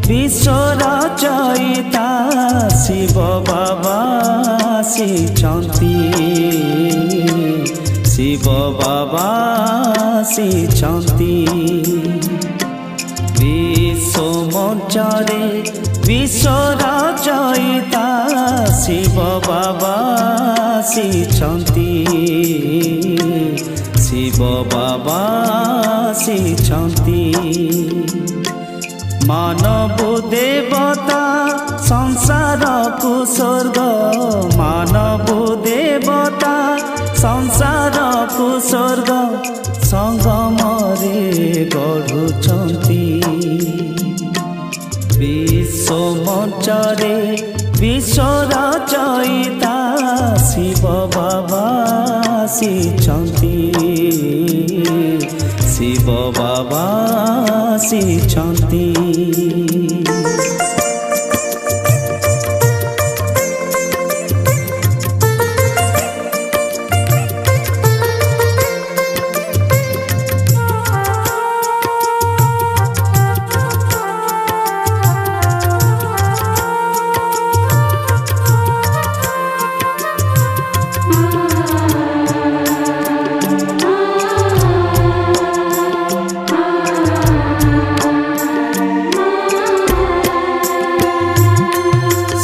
विश्व रचयिता शिव बाबा आसिछन्ति शिव बाबा आसिछन्ति विश्व मंचरे विश्व रचयिता शिव बाबा आसिछन्ति शिव बाबा आसिछन्ति मानव देवता संसार को स्वर्ग मानव देवता संसार को स्वर्ग संगमरे गढ़ुछन्ति विश्व मंचरे विश्व रचयिता शिव बाबा आसिछन्ति शिव बाबा आसिछन्ति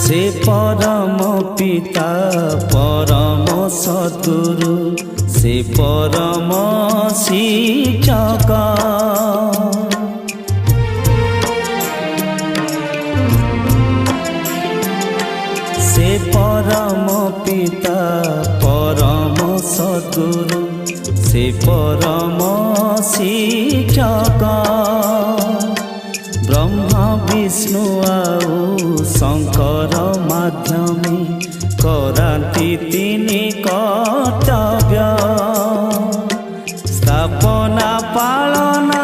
से परम पिता परम सद्गुरु से परम शिक्षक से परम पिता परम सद्गुरु से परम शिक्षक ब्रह्मा विष्णु आउ शंकर माध्यमे कराती तिनी कर्तव्य स्थापना पालना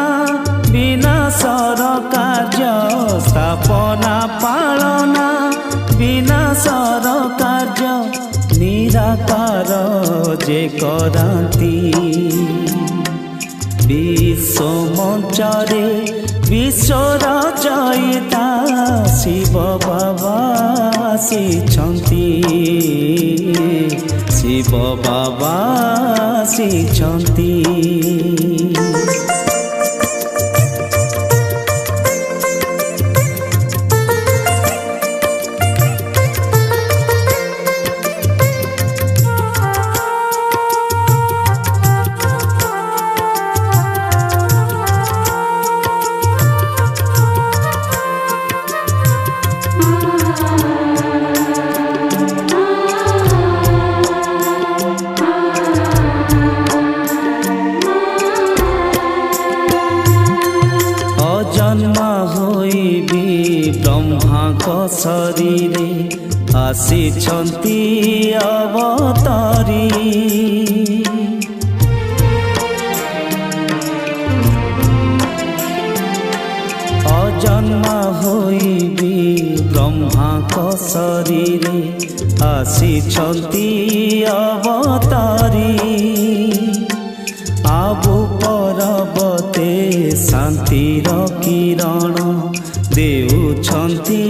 विनाशर कार्य स्थापना पालना विनाशर कार्य निराकार जे कराती विश्व मंचरे विश्व रचयिता शिव बाबा आसिछन्ति शिव बाबा आसिछन्ति जन्म होई भी ब्रह्मा को शरीरे आसिछन्ति अवतारी अजन्म होई भी ब्रह्मा को शरीरे आसिछन्ति अवतारी आबु पर्वते शान्तिर किरण देउछन्ति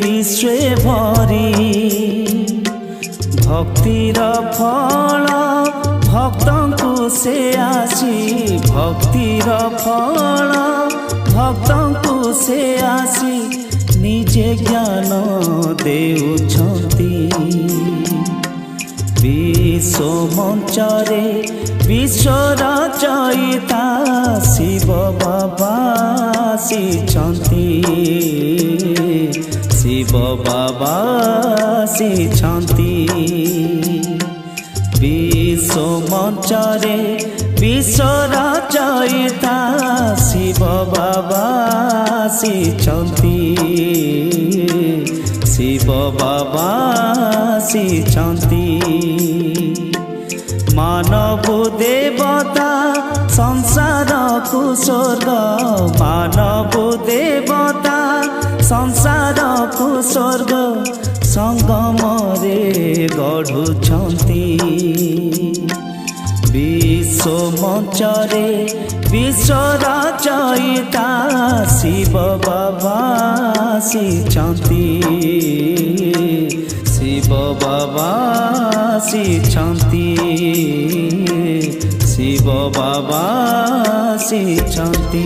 विश्वे भरी भक्तिर फल भक्तଙ୍କୁ से आसी भक्तिर फल भक्तଙ୍କୁ से आसी निजे ज्ञान देउछन्ति विश्व मंचरे विश्व रचयिता शिव बाबा आसिछन्ति शिव बाबा आसिछन्ति विश्व मंचरे विश्व रचयिता शिव बाबा आसिछन्ति शिव बाबा आसिछन्ति मानव देवता संसार को स्वर्ग मानव देवता संसार को स्वर्ग संगमरे गढ़ुछन्ति विश्व मञ्चरे विश्व रचयिता शिव बाबा आसिछन्ति शिव बाबा आसिछन्ति शिव बाबा आसिछन्ति।